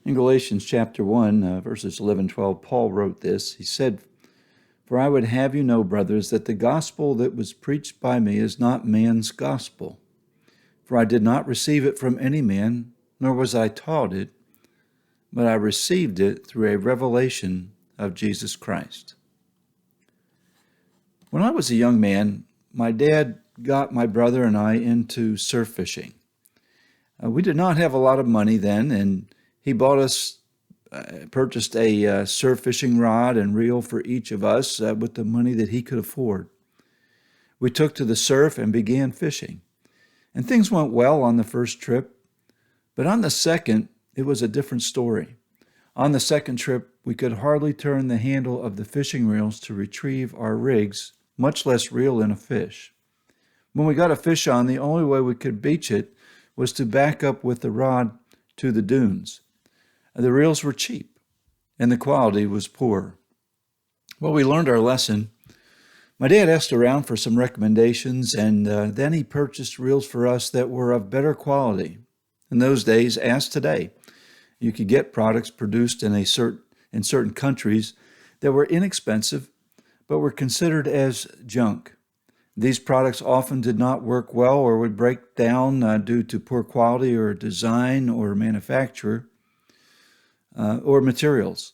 In Galatians chapter 1, verses 11 and 12, Paul wrote this. He said, "For I would have you know, brothers, that the gospel that was preached by me is not man's gospel. For I did not receive it from any man, nor was I taught it, but I received it through a revelation of Jesus Christ." When I was a young man, my dad got my brother and I into surf fishing. We did not have a lot of money then, and he purchased a surf fishing rod and reel for each of us with the money that he could afford. We took to the surf and began fishing. And things went well on the first trip, but on the second, it was a different story. On the second trip, we could hardly turn the handle of the fishing reels to retrieve our rigs, much less reel in a fish. When we got a fish on, the only way we could beach it was to back up with the rod to the dunes. The reels were cheap, and the quality was poor. Well, we learned our lesson. My dad asked around for some recommendations, and then he purchased reels for us that were of better quality. In those days, as today, you could get products produced in certain countries that were inexpensive, but were considered as junk. These products often did not work well or would break down due to poor quality or design or manufacture or materials.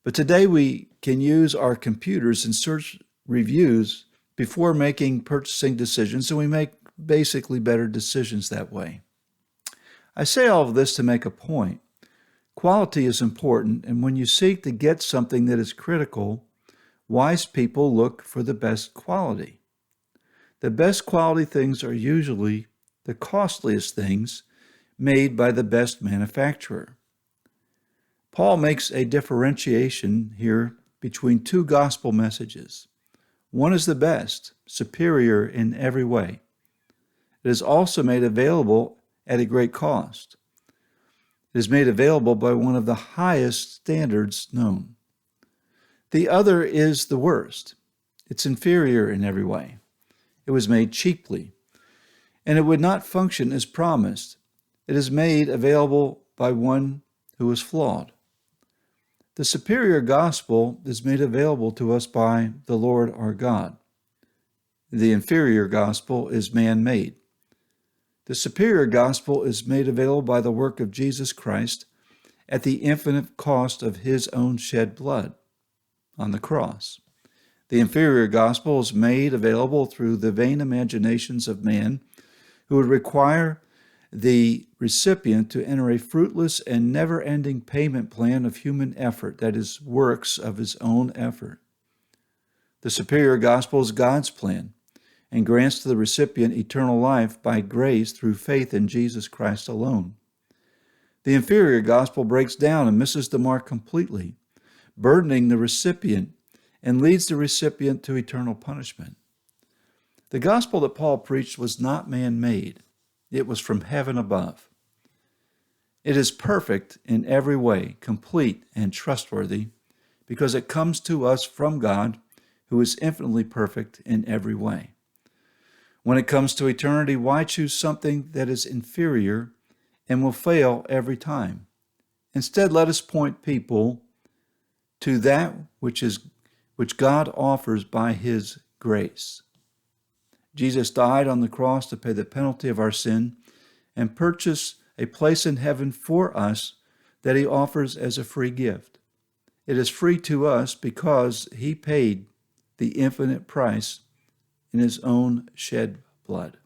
But today we can use our computers and search reviews before making purchasing decisions, and we make basically better decisions that way. I say all of this to make a point. Quality is important, and when you seek to get something that is critical, wise people look for the best quality. The best quality things are usually the costliest things made by the best manufacturer. Paul makes a differentiation here between two gospel messages. One is the best, superior in every way. It is also made available at a great cost. It is made available by one of the highest standards known. The other is the worst. It's inferior in every way. It was made cheaply, and it would not function as promised. It is made available by one who is flawed. The superior gospel is made available to us by the Lord our God. The inferior gospel is man-made. The superior gospel is made available by the work of Jesus Christ at the infinite cost of his own shed blood on the cross. The inferior gospel is made available through the vain imaginations of man, who would require the recipient to enter a fruitless and never-ending payment plan of human effort, that is, works of his own effort. The superior gospel is God's plan and grants to the recipient eternal life by grace through faith in Jesus Christ alone. The inferior gospel breaks down and misses the mark completely, burdening the recipient and leads the recipient to eternal punishment. The gospel that Paul preached was not man-made. It was from heaven above. It is perfect in every way, complete and trustworthy, because it comes to us from God, who is infinitely perfect in every way. When it comes to eternity, why choose something that is inferior and will fail every time? Instead, let us point people to that which God offers by his grace. Jesus died on the cross to pay the penalty of our sin and purchase a place in heaven for us that he offers as a free gift. It is free to us because he paid the infinite price in his own shed blood.